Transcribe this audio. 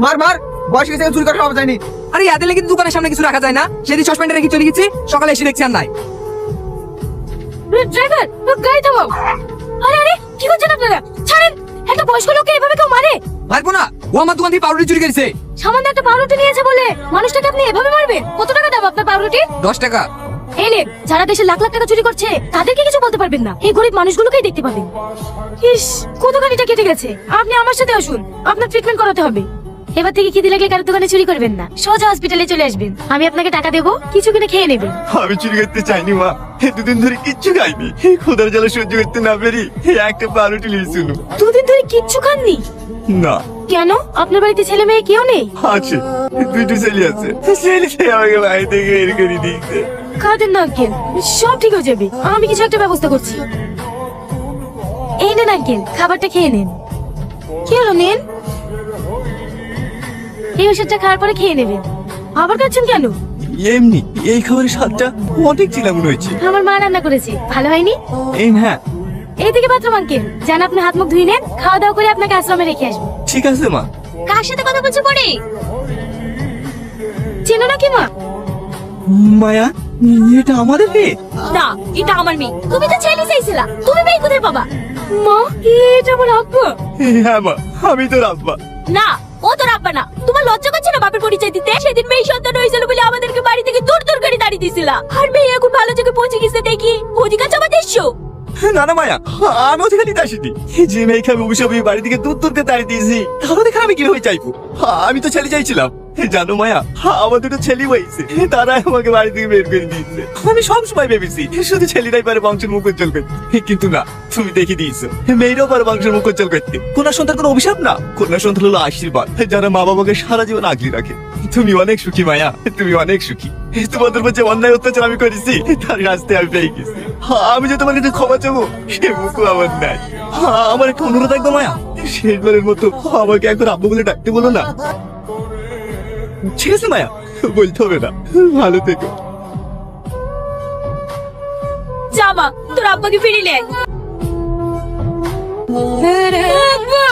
মার মার, বয়স গেছে চুরি করা সব যায়নি। আরে ইয়াদের লেগে দোকানের সামনে কিছু রাখা যায় না? সেদিন সাসপেন্ডে রেখে চলে গেছি, সকালে এসে দেখছি আর নাই। ড্রাইভার, গাড়ি থামাও। আরে আরে, কি করছেন আপনারা? ছাড়েন, একটা বয়স্ক লোককে এভাবে কেউ মারে? মারবো না, ও আমার দোকান থেকে পাউরুটি চুরি করেছে। সামান্য একটা পাউরুটি নিয়েছে বলে মানুষটাকে আপনি এভাবে মারবেন? কত টাকা দাম আপনার পাউরুটি? 10 টাকা। এই নেন, যারা দেশে লাখ লাখ টাকা চুরি করছে তাদেরকে কিছু বলতে পারবেন না, এই গরিব মানুষগুলোকেই দেখতে পাবেন। ইস, কত গাড়িটা কেটে গেছে। আপনি আমার সাথে আসুন, আপনার ট্রিটমেন্ট করাতে হবে। এবার থেকে খিদে লাগলে কারোর দোকানে চুরি করবেন না, সোজা হসপিটালে চলে আসবেন। আমি আপনাকে টাকা দেবো, কিছু কিনে খেয়ে নেবেন। আমি চুরি করতে চাইনি মা, এই দুদিন ধরে কিচ্ছু খাইনি। এই খোদার জ্বালা সহ্য করতে না পেরে এই একটা পাউরুটি নিয়েছিল। দুদিন ধরে কিচ্ছু খাননি? না। কেন, আপনার বাড়িতে ছেলে মেয়ে কেউ নেই? আছে, দুইটা ছেলে আছে। ছেলে আমাকে বাড়ি থেকে বের করে দিয়েছে। খাওয়াতেন না আঙ্কেল, সব ঠিক হয়ে যাবে। আমি কিছু একটা ব্যবস্থা করছি। এই নেন আঙ্কেল, খাবারটা খেয়ে নেন। কি হলো, নেন। এই ওষুধটা খাওয়ার পরে খেয়ে নেবেন। আবার খাচ্ছেন কেন? এমনি এই খাবারের স্বাদটা অনেক ছিল মনে হয়েছে। আমার মা রান্না করেছে, ভালো হয়নি? এই হ্যাঁ, এইদিকে বাথরুম আঙ্কেল, যান আপনি হাত মুখ ধুয়ে নেন, খাওয়া দাওয়া করে আপনাকে আশ্রমে রেখে আসবো। ঠিক আছে মা। কার সাথে কথা বলছো পরে? চেনো নাকি মা? মায়া, এটা আমাদের মেয়ে? না, এটা আমার মেয়ে। তুমি তো ছেলে চাইছিলা, তুমি মেয়ে কোথায় পাবা? মা, এটা আমার আব্বা। হ্যাঁ মা, আমি তোর আব্বা। না, ও তোর আব্বা না। তোমার লজ্জা করছে না বাপের পরিচয় দিতে? সেদিন মেয়ে সন্তান হয়েছিল বলে আমাদেরকে বাড়ি থেকে দূর দূর করে দাঁড়িয়ে দিছিলা, আর মেয়ে এখন ভালো জায়গায় পৌঁছে গেছে দেখি অধিকার চাপা দিচ্ছো। না না মায়া, আমি ওদের খালি আসিনি। যে মেয়েকে আমি অভিশাপে বাড়ি থেকে দূর দূরকে দাঁড়িয়ে দিয়েছি, তাহলে দেখে আমি কিভাবে চাইবো? আমি তো ছেলে চাইছিলাম। জানো মায়া, আমার দুটো ছেলে হয়েছে, তারাই আমাকে বাড়ি থেকে বের করে দিয়েছে। আমি সব সময় ভেবেছি শুধু ছেলেরাই পারে বংশের মুখ উজ্জ্বল করতে, কিন্তু না, তুমি দেখে দিয়েছো মেয়েরাও পারে বংশের মুখ উজ্জ্বল করতে। কন্যা সন্তান কোনো অভিশাপ না, কন্যা সন্তান হলো আশীর্বাদ, যারা মা বাবাকে সারা জীবন আগলে রাখে। তুমি অনেক সুখী মায়া, তুমি অনেক সুখী। তোমাদের উপর যে অন্যায় অত্যাচার আমি করেছি তার রাস্তায় আমি পেয়ে গেছি। আমি যে তোমার কাছে ক্ষমা চাবো সে মুখও আমার নাই। আমার একটা অনুরোধ থাকবে মায়া, শেষবারের মতো আমাকে একবার আব্বু বলে ডাকতে বলো না। ঠিক আছে মায়া, বলতে হবে না। ভালো থেকো। জামা, তোর আব্বাকে ফিরিয়ে আব্বা।